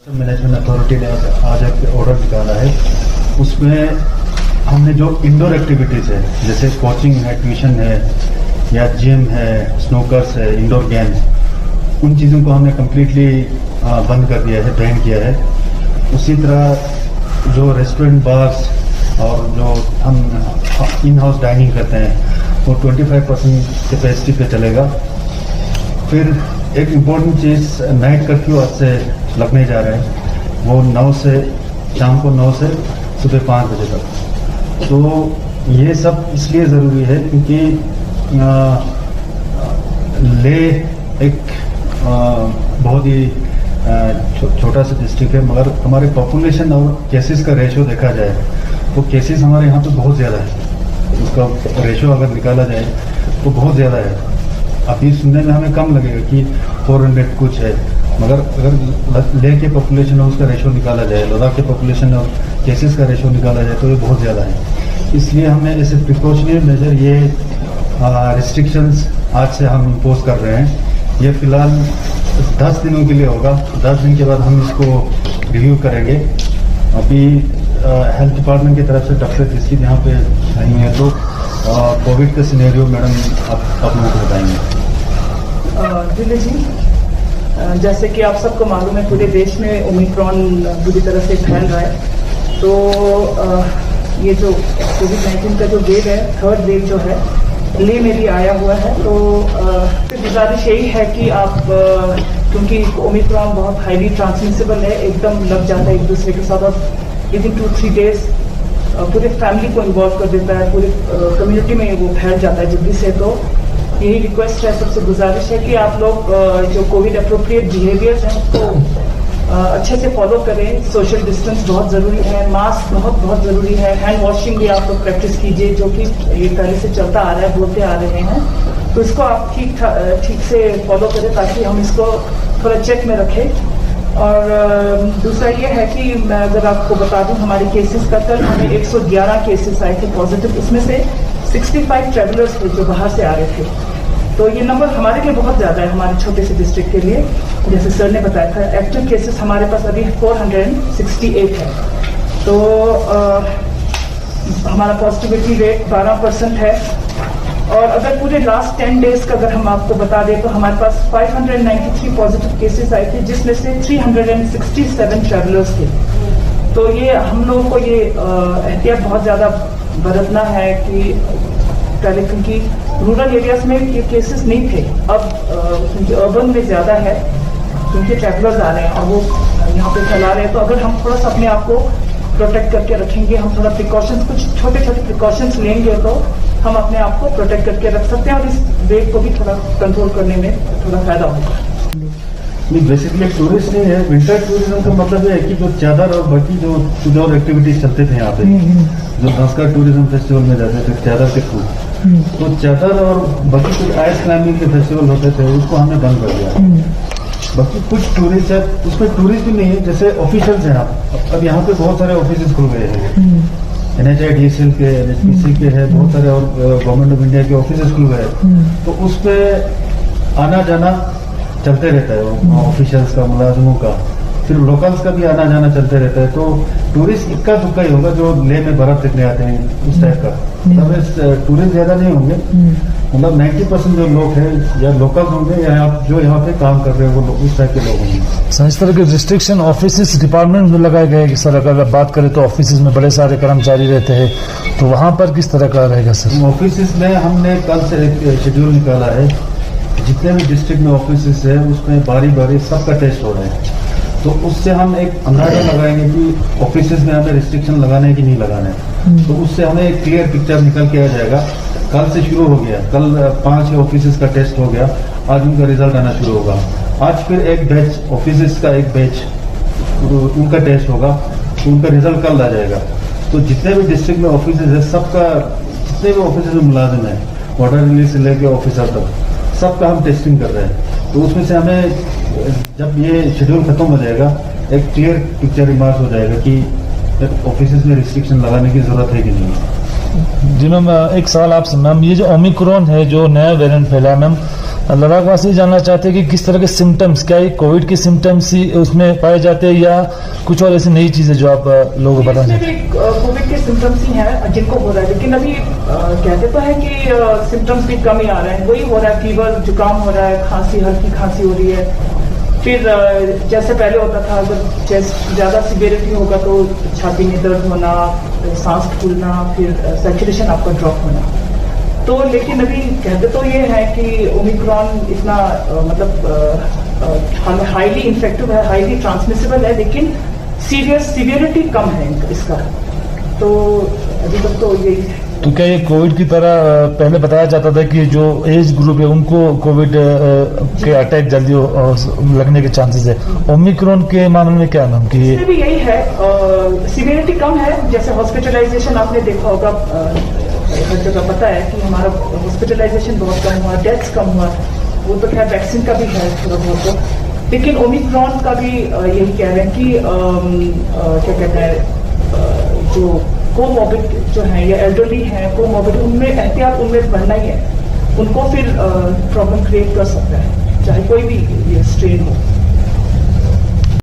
Management authority ने आज एक ऑर्डर निकाला है। उसमें हमने जो इंडोर एक्टिविटीज़ है, जैसे कोचिंग है, ट्यूशन है या जिम है, स्नूकर्स है, इंडोर गेम्स, उन चीज़ों को हमने कम्प्लीटली बंद कर दिया है, बैन किया है। उसी तरह जो रेस्टोरेंट, बार्स और जो हम इन हाउस डाइनिंग करते हैं वो 25% कैपेसिटी पे चलेगा। फिर एक इम्पोर्टेंट चीज़, नाइट कर्फ्यू आज से लगने जा रहे हैं, वो 9 से शाम को 9 से सुबह 5 बजे तक। तो ये सब इसलिए ज़रूरी है क्योंकि ले एक बहुत ही छोटा सा डिस्ट्रिक्ट है, मगर हमारे पॉपुलेशन और केसेस का रेशो देखा जाए तो केसेस हमारे यहाँ पे बहुत ज़्यादा है। उसका रेशो अगर निकाला जाए तो बहुत ज़्यादा है। अभी सुनने में हमें कम लगेगा कि 400 कुछ है, मगर अगर ले के पॉपुलेशन और उसका रेशो निकाला जाए, लद्दाख के पॉपुलेशन और केसेस का रेशो निकाला जाए तो ये बहुत ज़्यादा है। इसलिए हमने ऐसे प्रिकॉशनरी मेजर ये रिस्ट्रिक्शंस आज से हम इम्पोज कर रहे हैं। ये फिलहाल 10 दिनों के लिए होगा। 10 दिन के बाद हम इसको रिव्यू करेंगे। अभी हेल्थ डिपार्टमेंट की तरफ से डॉक्टर जिसकी यहाँ पे आई हैं, तो कोविड का सिनेरियो मैडम आप लोगों को बताएंगे। दिल्ली जी, जैसे कि आप सबको मालूम है पूरे देश में ओमिक्रॉन बुरी तरह से फैल रहा है। तो ये जो कोविड-19 का जो वेव है, थर्ड वेव जो है, ले में भी आया हुआ है। तो गुजारिश यही है कि आप, क्योंकि ओमिक्रॉन बहुत हाईली ट्रांसमिसिबल है, एकदम लग जाता है एक दूसरे के साथ, और विदिन 2-3 डेज पूरे फैमिली को इन्वॉल्व कर देता है, पूरे कम्युनिटी में वो फैल जाता है जल्दी से। तो यही रिक्वेस्ट है, सबसे गुजारिश है कि आप लोग जो कोविड अप्रोप्रिएट बिहेवियर्स हैं उसको अच्छे से फॉलो करें। सोशल डिस्टेंस बहुत ज़रूरी है, मास्क बहुत ज़रूरी है, हैंड वॉशिंग भी आप लोग प्रैक्टिस कीजिए, जो कि ये पहले से चलता आ रहा है, बोलते आ रहे हैं। तो इसको आप ठीक से फॉलो करें ताकि हम इसको थोड़ा चेक में रखें। और दूसरा ये है कि मैं अगर आपको बता दूं, हमारे केसेस का कल हमें 111 केसेस आए थे पॉजिटिव, उसमें से 65 ट्रैवलर्स थे जो बाहर से आ रहे थे। तो ये नंबर हमारे लिए बहुत ज़्यादा है, हमारे छोटे से डिस्ट्रिक्ट के लिए। जैसे सर ने बताया था, एक्टिव केसेस हमारे पास अभी 468 है। तो हमारा पॉजिटिविटी रेट 12% है। और अगर पूरे लास्ट 10 डेज का अगर हम आपको बता दें तो हमारे पास 593 पॉजिटिव केसेस आए थे, जिसमें से 367 ट्रैवलर्स थे। तो ये हम लोगों को ये एहतियात बहुत ज़्यादा बरतना है कि पहले, क्योंकि रूरल एरियाज में ये केसेस नहीं थे, अब अर्बन में ज़्यादा है क्योंकि ट्रैवलर्स आ रहे हैं और वो यहाँ पे फैला रहे हैं। तो अगर हम थोड़ा सा अपने आप को प्रोटेक्ट करके रखेंगे, हम थोड़ा प्रिकॉशंस, कुछ छोटे छोटे प्रिकॉशंस लेंगे तो हम अपने आप को प्रोटेक्ट करके रख सकते हैं और इस वेव को भी थोड़ा कंट्रोल करने में थोड़ा फायदा होगा। नहीं, बेसिकली टूरिस्ट नहीं है। विंटर टूरिज्म का मतलब है कि जो चादर और बाकी जो आउटडोर एक्टिविटीज चलते थे यहाँ पे, जो धंसका टूरिज्म फेस्टिवल में जाते थे चादर के थ्रू, तो चादर और बाकी कुछ आइस क्लाइंबिंग के फेस्टिवल होते थे, उसको हमने बंद कर दिया। बाकी कुछ टूरिस्ट है, उसमें टूरिस्ट भी नहीं है, जैसे ऑफिशियल्स हैं। अब यहाँ पे बहुत सारे ऑफिस खुल गए हैं, NHIDCL के, NHPC के है, बहुत सारे और गवर्नमेंट ऑफ इंडिया के ऑफिस खुल गए। तो उस पर आना जाना चलते रहता है, ऑफिशियल्स का, मुलाजिमों का, फिर लोकल्स का भी आना जाना चलते रहता है। तो टूरिस्ट इक्का दुक्का ही होगा जो ले में बर्फ देखने आते हैं, उस टाइप का। तब टूरिस्ट ज्यादा नहीं होंगे, मतलब 90% जो लोग हैं या लोकल्स होंगे या जो यहाँ पे काम कर रहे हैं वो उस टाइप के लोग होंगे। सर, इस तरह के रिस्ट्रिक्शन ऑफिस डिपार्टमेंट में लगाए गए कि सर, अगर बात करें तो ऑफिस में बड़े सारे कर्मचारी रहते हैं, तो वहाँ पर किस तरह का रहेगा सर? ऑफिस में हमने कल से एक शेड्यूल निकाला है, जितने भी डिस्ट्रिक्ट में ऑफिस है उसमें बारी बारी सबका टेस्ट हो रहा है। तो उससे हम एक अंदाजा लगाएंगे कि ऑफिस में हमें रिस्ट्रिक्शन लगाना है कि नहीं लगाना है। तो उससे हमें एक क्लियर पिक्चर निकल के आ जाएगा। कल से शुरू हो गया, कल 5 ऑफिस का टेस्ट हो गया, आज उनका रिजल्ट आना शुरू होगा। आज फिर एक बैच ऑफिस का एक बैच उनका टेस्ट होगा, तो उनका रिजल्ट कल आ जाएगा। तो जितने भी डिस्ट्रिक्ट में ऑफिस है, सबका, जितने भी ऑफिस में मुलाजिम है, वाटर रिलीज से लेके ऑफिसर तक, सबका हम टेस्टिंग कर रहे हैं। तो उसमें से हमें जब ये शेड्यूल खत्म हो जाएगा, एक क्लियर पिक्चर इमर्ज हो जाएगा कि ऑफिस में रिस्ट्रिक्शन लगाने की जरूरत है कि नहीं। जी मैम, एक सवाल आपसे मैम, ये जो ओमिक्रॉन है, जो नया वेरिएंट फैला है मैम, लद्दाख वासी जानना चाहते हैं कि किस तरह के सिम्टम्स, क्या ये कोविड के सिम्टम्स ही उसमें पाए जाते हैं या कुछ और ऐसी नई चीजें जो आप लोगों को बताना इसमें चाहते भी कोविड के सिम्टम्स ही हैं जिनको हो रहा है, लेकिन अभी कहते तो है कि सिम्टम्स भी कम ही आ रहे हैं। वही हो रहा है, फीवर, जुकाम हो रहा है, खांसी, हल्की खांसी हो रही है। फिर जैसे पहले होता था, अगर चेस्ट ज़्यादा सीवियरिटी होगा तो छाती में दर्द होना, सांस फूलना, फिर सैचुरेशन आपका ड्रॉप होना। तो लेकिन अभी कहते तो ये है कि ओमिक्रॉन इतना हाईली इन्फेक्टिव है, हाईली ट्रांसमिसिबल है, लेकिन सीवियरिटी कम है इसका। तो अभी तक तो यही है। तो क्या ये कोविड की तरह पहले बताया जाता था कि जो एज ग्रुप है उनको कोविड के अटैक जल्दी लगने के चांसेस है, ओमिक्रॉन के मामले में क्या नाम कि इसमें भी यही है, सीवियरिटी कम है। जैसे हॉस्पिटलाइजेशन आपने देखा होगा, हर जगह पता है कि हमारा हॉस्पिटलाइजेशन बहुत कम हुआ, डेथ्स कम हुआ। वो तो खैर वैक्सीन का भी है थोड़ा बहुत, लेकिन ओमिक्रॉन का भी यही कह रहे हैं कि क्या कहते हैं, जो कोमॉर्बिड जो है या एल्डरली है, कोमॉर्बिड, उनमें एहतियात उनमें बढ़ना ही है। उनको फिर प्रॉब्लम क्रिएट कर सकता है, चाहे कोई भी ये स्ट्रेन हो।